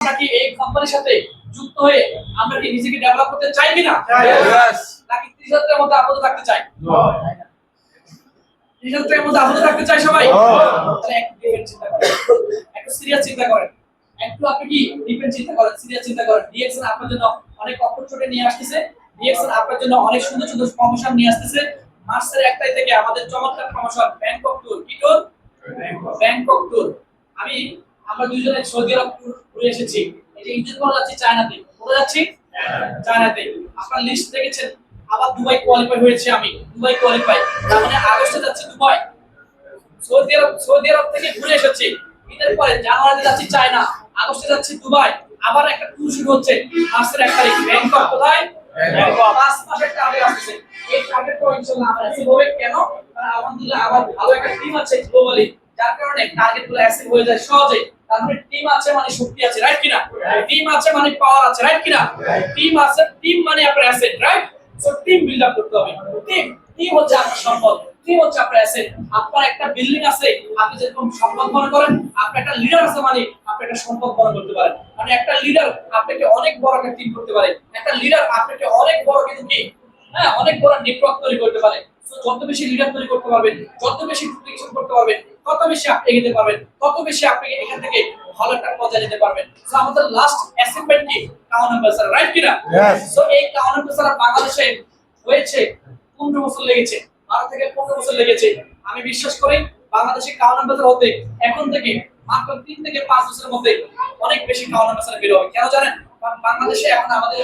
আমরা কি এই কোম্পানির সাথে যুক্ত হয়ে আমরা কি নিজেকে ডেভেলপ করতে চাই কিনা? নাকি 30,000 এর মধ্যে আপাতত থাকতে চাই? 30,000 এর মধ্যে আপাতত থাকতে চাই সবাই? তাহলে একটু ডিফেন্স চিন্তা করেন, একটু সিরিয়াস চিন্তা করেন, একটু আপনি কি ডিফেন্স চিন্তা করেন, সিরিয়াস চিন্তা করেন। ডিএক্সএন আপনার জন্য অনেক অপরচুনিটি নিয়ে আসতেছে, ডিএক্সএন আপনার জন্য অনেক সুন্দর সুন্দর প্রমোশন নিয়ে আসতেছে। মার্চের 1 তারিখ থেকে আমাদের চমৎকার প্রমোশন ব্যাংকক ট্যুর। কি ট্যুর? Bangkok tour. আমরা দুইজনে সৌদি আরব ঘুরে এসেছি। এই যে ঈদের পর যাচ্ছি চায়নাতে। কোথায় যাচ্ছি? চায়নাতে। আপনারা লিস্ট দেখেছেন। আবার দুবাই কোয়ালিফাই হয়েছে আমি। Dubai qualify. তার মানে আগস্টে যাচ্ছি দুবাই। সৌদি আরব থেকে ঘুরে এসেছি। ঈদের পরে জানুয়ারিতে যাচ্ছি চায়না, আগস্টে যাচ্ছি দুবাই। আবার একটা ট্যুর শুরু হচ্ছে মার্চের 1 তারিখ। ব্যাংকক। কোথায়? ব্যাংকক। 5 মাসের টার্গেট আসছে। এই টার্গেট তো ইনশাআল্লাহ আমরা অ্যাচিভ হবে। কেন? কারণ আলহামদুলিল্লাহ আমার ভালো একটা টিম আছে গ্লোবালি, যার কারণে টার্গেট গুলো অ্যাচিভ হয়ে যায় সহজে। তার মানে টিম আছে মানে শক্তি আছে, রাইট কিনা? টিম আছে মানে পাওয়ার আছে, রাইট কিনা? টিম আছে, টিম মানে আপনার asset, right? So team build up করতে হবে। টিম হচ্ছে আপনার সম্পদ, টিম হচ্ছে আপনার অ্যাসেট। আপনার একটা বিল্ডিং আছে, আপনি যেরকম সম্পদ মনে করেন, আপনার একটা লিডার আছে মানে আপনি একটা সম্পদ মনে করতে পারেন। মানে একটা লিডার আপনাকে অনেক বড় একটা টিম করতে পারে। একটা লিডার আপনাকে অনেক বড় কিন্তু কি, হ্যাঁ, অনেক বড় নেটওয়ার্ক তৈরি করতে পারে। সো যত বেশি লিডার তৈরি করতে পারবেন, যত বেশি ডুপ্লিকেশন করতে পারবেন, তত বেশি আপনি এগিয়ে পারবেন, তত বেশি আপনি এখান থেকে ভালো একটা পর্যায়ে যেতে পারবেন। সো আমাদের লাস্ট অ্যাচিভমেন্ট কি? কাউন অ্যাম্বাসাডর, রাইট কিনা? সো এই কাউন অ্যাম্বাসাডর বাংলাদেশে হয়েছে 15 বছর লেগেছে, 12 থেকে 15 বছর লেগেছে। আমি বিশ্বাস করি বাংলাদেশে কাউন অ্যাম্বাসাডর হতে এখন থেকে মাত্র 3 থেকে 5 বছরের মধ্যে অনেক বেশি কাউন অ্যাম্বাসাডর বের হবে। কেন জানেন? কারণ বাংলাদেশে এখন আমাদের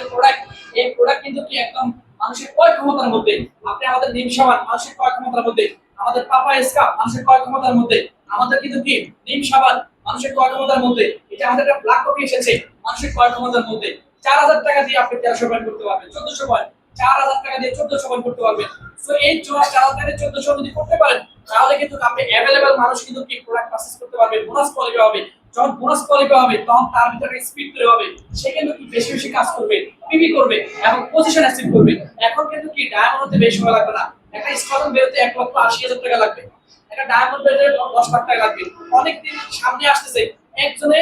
এই প্রোডাক্ট কিন্তু কি একদম মানুষের ক্রয় ক্ষমতার মধ্যে। আপনি আমাদের নিম সাবান মানুষের ক্রয় ক্ষমতার মধ্যে, আমাদের পাপা স্কাপ মানুষের ক্রয় ক্ষমতার মধ্যে, আমাদের কিন্তু কি নিম সাবান মানুষের ক্রয় ক্ষমতার মধ্যে। এটা আমাদের একটা ব্ল্যাক কপি এসেছে মানুষের ক্রয় ক্ষমতার মধ্যে। 4000 টাকা দিয়ে আপনি 1300 পয়েন্ট করতে পারবেন, 1400 পয়েন্ট। 4000 টাকা দিয়ে 1400 পয়েন্ট করতে পারবেন। সো এই 4000 টাকা দিয়ে 1400 যদি করতে পারেন, তাহলে কিন্তু আপনি अवेलेबल মানুষ কিন্তু কি প্রোডাক্ট পারচেজ করতে পারবে। বোনাস কোয়ালিফাই হবে। যখন বোনাস কোয়ালিফাই হবে তখন তার ভিতরে স্পিড তৈরি হবে। সে কিন্তু কি বেশি বেশি কাজ করবে, পিভি করবে এবং পজিশন অ্যাচিভ করবে। এখন কিন্তু কি ডায়মন্ড হতে বেশি সময় লাগবে না। একটা স্কোয়াড্রন বেরোতে 1,80,000 টাকা লাগবে। একটা ডায়মন্ড বেরোতে 10 লাখ টাকা লাগবে। অনেক দিন সামনে আসতেছে একজনে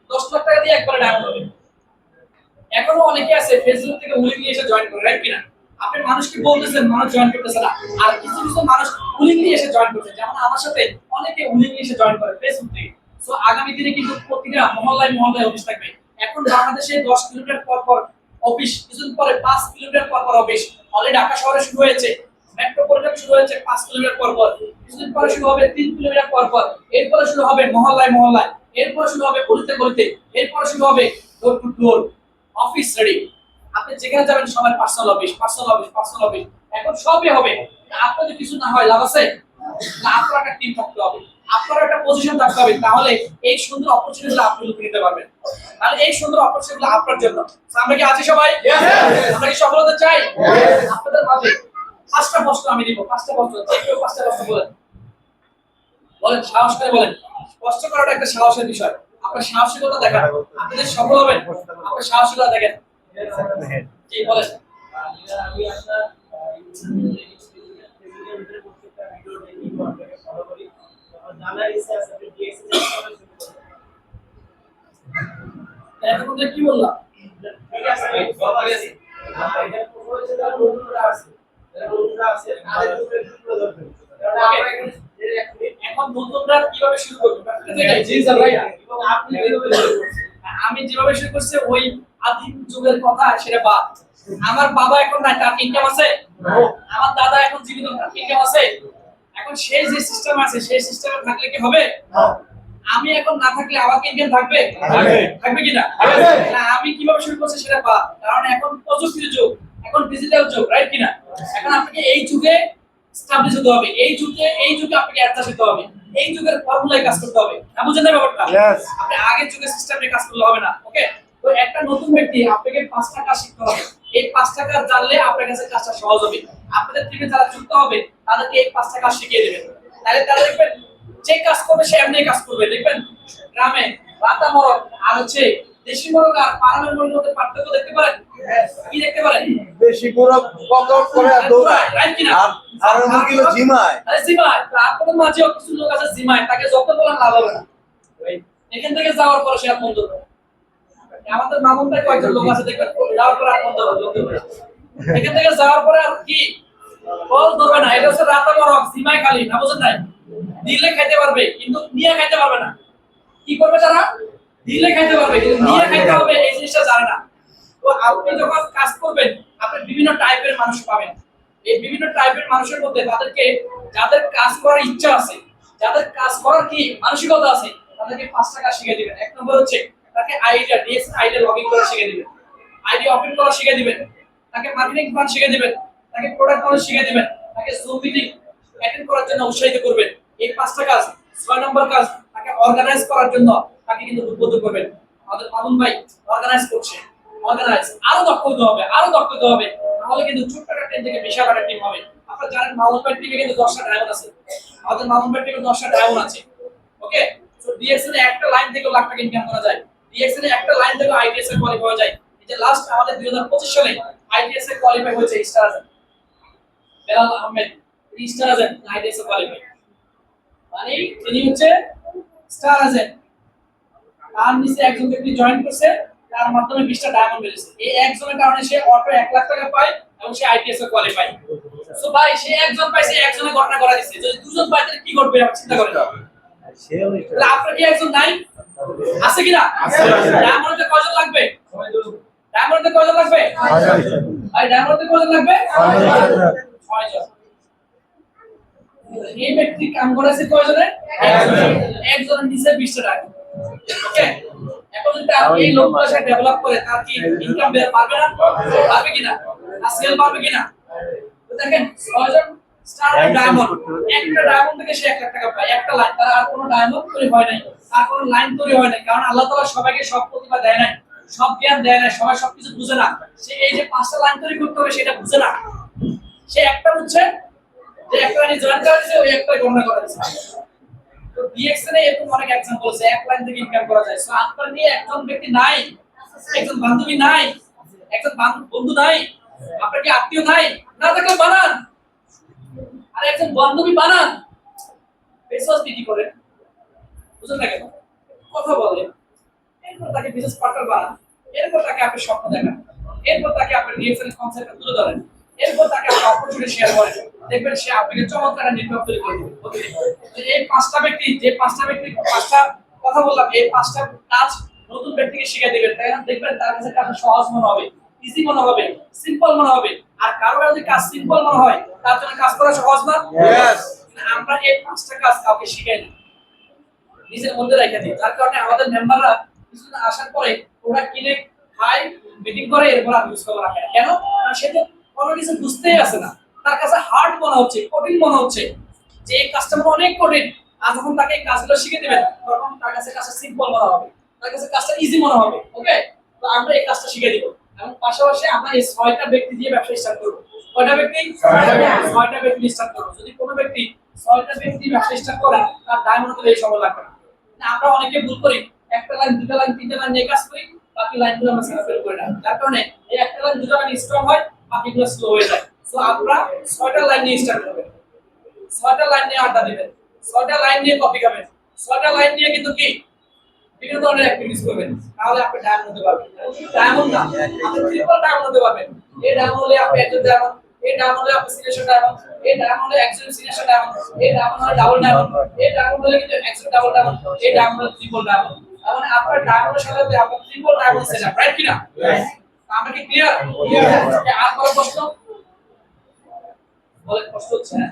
10 লাখ টাকা দিয়ে একবারে ডায়মন্ড হবে। এখনো অনেকে আছে ফেসবুক থেকে উলিং নিয়ে এসে জয়েন করে, রাইট কিনা? আপনি মানুষকে বলতেছেন, মানুষ জয়েন করতেছে না। আর কিছু কিছু মানুষ উলিং নিয়ে এসে জয়েন করছে, যেমন আমার সাথে অনেকে উলিং নিয়ে এসে জয়েন করে ফেসবুক থেকে। সো আগামী দিনে কিন্তু প্রতিটা মহল্লায় মহল্লায় অফিস থাকবে। এখন বাংলাদেশে 10 কিলোমিটার পর পর অফিস, কিছুদিন পরে 5 কিলোমিটার পর পর অফিস। অলরেডি ঢাকা শহরে শুরু হয়েছে, মেট্রোপলিটন শুরু হয়েছে 5 কিলোমিটার পর পর। কিছুদিন পরে শুরু হবে 3 কিলোমিটার পর পর। এরপরে শুরু হবে মহল্লায় মহল্লায়, এরপরে শুরু হবে গলিতে গলিতে, এরপরে শুরু হবে door to door. Office ready. আপনি যেখানে যাবেন সবার personal office, personal office, personal office. এখন সবই হবে। আপনার যদি কিছু না হয় লাভ আছে? না, আপনার একটা টিম থাকতে হবে, আপনার একটা পজিশন থাকতে হবে। তাহলে এই সুন্দর অপরচুনিটিগুলো আপনি লুকিয়ে নিতে পারবেন। তাহলে এই সুন্দর অপরচুনিটিগুলো আপনার জন্য। আমরা কি আছি সবাই? আমরা কি সফলতা চাই? আপনাদের মাঝে 5টা প্রশ্ন আমি দিব। 5টা প্রশ্ন, যে কেউ 5টা প্রশ্ন বলেন। বলেন, সাহস করে বলেন। কষ্ট করাটা একটা সাহসের বিষয়। আপনার সাহসিকতা দেখান, আপনি যে সফল হবেন, আপনার সাহসিকতা দেখেন। জি বলেন। আমি আপনার এখন কি বললাম? ঠিক আছে, এখন নতুনরা কিভাবে শুরু করবে? জি স্যার ভাই, এবং আপনি কিভাবে শুরু করছেন? আমি যেভাবে শুরু করছি ওই আদিম যুগের কথা, সেটা বাদ। আমার বাবা এখন নাই, তার ইনকাম আছে? আমার দাদা এখন জীবিত, তার ইনকাম আছে? এখন সেই যে সিস্টেম আছে সেই সিস্টেমে থাকলে কি হবে? আমি এখন না থাকলে আমাকে ইনকাম থাকবে? থাকবে কিনা? না, আমি কিভাবে শুরু করছি সেটা বাদ। কারণ এখন প্রযুক্তির যুগ, এখন ডিজিটাল যুগ, রাইট কিনা? এখন আপনাকে এই যুগে এস্টাবলিশ হতে হবে। এই যুগে আপনাকে অ্যাডজাস্ট হতে হবে। এই যুগের ফর্মুলায় কাজ করতে হবে। বুঝেন না ব্যাপারটা? আপনি আগের যুগের সিস্টেমে কাজ করলে হবে না। ওকে? তো একটা নতুন ব্যক্তি আপনাকে 5টা কাজ শিখতে হবে। এই 5টা কাজ জানলে আপনার কাছে কাজটা সহজ হবে। আপনাদের টিমে যারা যুক্ত হবে তাদেরকে এই 5টা কাজ শিখিয়ে দেবেন। তাহলে তারা দেখবেন যে কাজ করবে সে এমনি কাজ করবে। দেখবেন গ্রামে রাতা মরক আর হচ্ছে দেশি মরক আর ফার্মের মরকের মধ্যে পার্থক্য দেখতে পারেন? কি দেখতে পারেন? বেশি মরক ককআউট করে আর দৌড়ায়, রাইট কিনা? আর মুরগি হলো জিমায়। আরে জিমায়, তো আপনাদের মাঝেও কিছু লোক আছে জিমায়, তাকে যত বলেন লাভ হবে না। এখান থেকে যাওয়ার পরে সে আর বন্ধ হবে। আমাদের মামুন ভাই কয়েকজন লোক আছে দেখবেন যাওয়ার পরে আর বন্ধ হবে এখান থেকে যাওয়ার পরে আর কি বল ধরবে না, এটা হচ্ছে রাতা মরক সীমায় খালি না, বুঝেন নাই? দিলে খাইতে পারবে কিন্তু নিয়ে খাইতে পারবে না। কি করবে তারা? দিলে খাইতে পারবে কিন্তু নিয়ে খাইতে হবে, এই জিনিসটা জানে না। তো আপনি যখন কাজ করবেন আপনি বিভিন্ন টাইপের মানুষ পাবেন। এই বিভিন্ন টাইপের মানুষের মধ্যে তাদেরকে যাদের কাজ করার ইচ্ছা আছে, যাদের কাজ করার কি মানসিকতা আছে, তাদেরকে 5টা কাজ শিখিয়ে দিবেন। এক নম্বর হচ্ছে তাকে আইডিয়া ডিএক্স আইডিয়া লগইন করা শিখিয়ে দিবেন, আইডিয়া ওপেন করা শিখিয়ে দিবেন, তাকে মার্কেটিং প্ল্যান শিখিয়ে দিবেন, তাকে প্রোডাক্ট নলেজ শিখিয়ে দিবেন, তাকে জুম মিটিং অ্যাটেন্ড করার জন্য উৎসাহিত করবেন। এই 5টা কাজ। 6 নম্বর কাজ তাকে অর্গানাইজ করার জন্য তাকে কিন্তু উদ্বুদ্ধ করবেন। আমাদের মামুন ভাই অর্গানাইজ করছে, অর্গানাইজ আরো দক্ষ হতে হবে, আরো দক্ষ হতে হবে, তাহলে কিন্তু ছোট্ট একটা টিম থেকে বিশাল একটা টিম হবে। আপনারা জানেন মামুন ভাই টিমে কিন্তু 10টা ড্রাইভার আছে, আমাদের মামুন ভাই টিমে 10টা ড্রাইভার আছে। ওকে, সো ডিএক্সএন এ একটা লাইন থেকে লাখ টাকা ইনকাম করা যায়, ডিএক্সএন এ একটা লাইন থেকে আইটিএস এ কোয়ালিফাই হয়ে যায়। এই যে লাস্ট আমাদের 2025 সালে আইটিএস এ কোয়ালিফাই হয়েছে স্টার আজম বেলাল আহমেদ, স্টার আজম আইটিএস এ কোয়ালিফাই, মানে তিনি হচ্ছে স্টার আজম। তার নিচে একজন ব্যক্তি জয়েন করছে, তার মাধ্যমে 20টা ডায়মন্ড পেয়েছে। এই একজনের কারণে সে অটো 1 লাখ টাকা পায় এবং সে আইটিএস এ কোয়ালিফাই। সো ভাই সে একজন পাইছে, একজনের ঘটনা করা দিচ্ছে, যদি দুজন পায় তাহলে কি করবে আপনি চিন্তা করেন। তাহলে আপনার কি একজন নাই? আছে কিনা? ডায়মন্ডে কয়জন লাগবে? ডায়মন্ডে কয়জন লাগবে? ভাই ডায়মন্ডে কয়জন লাগবে? 6 জন। এই ব্যক্তি কাম করেছে কয়জনে? একজনের নিচে 20টা টাকা। ওকে, এখন যদি আপনি এই লোকগুলোর সাথে ডেভেলপ করে তার কি ইনকাম বের পারবে না? পারবে কিনা? আর সেল পারবে কিনা? তো দেখেন 6 জন স্টার ডায়মন্ড, একটা ডায়মন্ড থেকে সে 1 লাখ টাকা পায়, একটা লাইন। তার আর কোনো ডায়মন্ড তৈরি হয় নাই, আর কোনো লাইন তৈরি হয় নাই, কারণ আল্লাহ তাআলা সবাইকে সব প্রতিভা দেয় নাই, সব জ্ঞান দেয় নাই, সবাই সবকিছু বুঝে না। সে এই যে 5টা লাইন তৈরি করতে হবে সেটা বুঝে না, সে একটা বুঝছে যে একটা লাইন জয়েন করা দিয়েছে, ওই একটা গণনা করা দিয়েছে। তো ডিএক্সএন এ এরকম অনেক एग्जांपल আছে, এক লাইন থেকে ইনকাম করা যায়। সো আপনার নিয়ে একজন ব্যক্তি নাই, একজন বান্ধবী নাই, একজন বন্ধু নাই, আপনার কি আত্মীয় নাই? না থাকলে বানান, আর একজন বান্ধবী বানান, ফেসওয়াশ বিক্রি করেন, বুঝলেন না কেন? কথা বলেন, এরপর তাকে বিজনেস পার্টনার বানান, এরপর তাকে আপনি স্বপ্ন দেখান, এরপর তাকে আপনি ডিএক্সএন এর কনসেপ্টটা তুলে ধরেন, এরপর তাকে আপনি অপরচুনিটি শেয়ার করেন, দেখবেন সে আপনাকে চমৎকার নেটওয়ার্ক তৈরি করে দিবে। এই 5টা ব্যক্তি, যে 5টা ব্যক্তি 5টা কথা বললাম, এই 5টা কাজ নতুন ব্যক্তিকে শিখিয়ে দিবেন, তাই দেখবেন তার কাছে কাজ সহজ মনে হবে, ইজি মনে হবে, সিম্পল মনে হবে। আর কারো যদি কাজ সিম্পল মনে হয় তার জন্য কাজ করা সহজ না? Yes. আমরা এই 5টা কাজ কাউকে শিখাই না, নিজের মধ্যে রেখে দিই। যার কারণে আমাদের মেম্বাররা কিছুদিন আসার পরে ওরা কিনে খায়, মিটিং করে, এরপর আর ইউজ করা রাখে। কেন? কারণ সে তো কোনো কিছু বুঝতেই আসে না, তার কাছে হার্ড মনে হচ্ছে, কঠিন মনে হচ্ছে যে এই কাজটা অনেক কঠিন। আর যখন তাকে এই কাজগুলো শিখে দিবেন তখন তার কাছে কাজটা সিম্পল মনে হবে, তার কাছে কাজটা ইজি মনে হবে। ওকে, তো আমরা এই কাজটা শিখে দিব এবং পাশাপাশি আমরা এই 6টা ব্যক্তি দিয়ে ব্যবসা স্টার্ট করব। কয়টা ব্যক্তি? 6টা ব্যক্তি স্টার্ট করব। যদি কোনো ব্যক্তি 6টা ব্যক্তি ব্যবসা স্টার্ট করে তার ডায়মন্ড তো এই সময় লাগবে না। আমরা অনেকে ভুল করি, একটা লাইন, দুটো লাইন, তিনটা লাইন নিয়ে কাজ করি, বাকি লাইনগুলো আমরা সাকসেসফুল করি না। যার কারণে এই একটা লাইন, দুটো লাইন স্ট্রং হয়, বাকিগুলো স্লো হয়ে যায়। সো আমরা 6টা লাইন নিয়ে স্টার্ট করব, 6টা লাইন নিয়ে আড্ডা দিবেন, 6টা লাইন নিয়ে কফি খাবেন, 6টা লাইন নিয়ে কিন্তু কি বিভিন্ন ধরনের অ্যাক্টিভিটিস করবেন, তাহলে আপনি ডায়মন্ড হতে পারবেন। ডায়মন্ড না, আপনি ট্রিপল ডায়মন্ড হতে পারবেন। এই ডায়মন্ড হলে আপনি একজন ডায়মন্ড, এই ডায়মন্ড হলে আপনি সিনিয়র ডায়মন্ড, এই ডায়মন্ড হলে একজন সিনিয়র ডায়মন্ড, এই ডায়মন্ড হলে ডাবল ডায়মন্ড, এই ডায়মন্ড হলে কিন্তু একজন ডাবল ডায়মন্ড, এই ডায়মন্ড হলে ট্রিপল ডায়মন্ড। তার মানে আপনার ডায়মন্ডের সাথে আপনি ট্রিপল ডায়মন্ড সেটআপ, রাইট কিনা? আমরা কি ক্লিয়ার? আর কোনো প্রশ্ন? বলে কষ্ট হচ্ছে না?